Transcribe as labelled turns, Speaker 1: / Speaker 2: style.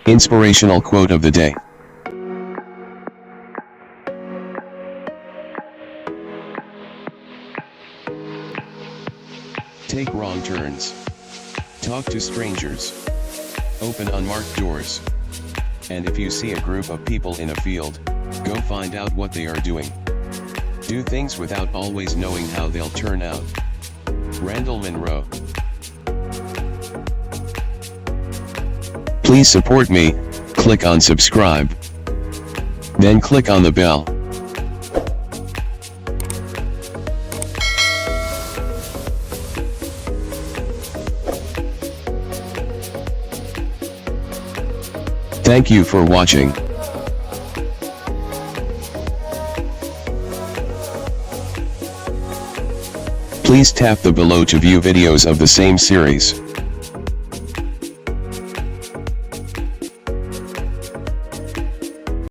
Speaker 1: Inspirational quote of the day. Take wrong turns. Talk to strangers. Open unmarked doors. And if you see a group of people in a field, go find out what they are doing. Do things without always knowing how they'll turn out. Randall Monroe. Please support me. Click on subscribe. Then click on the bell. Thank you for watching. Please tap the below to view videos of the same series.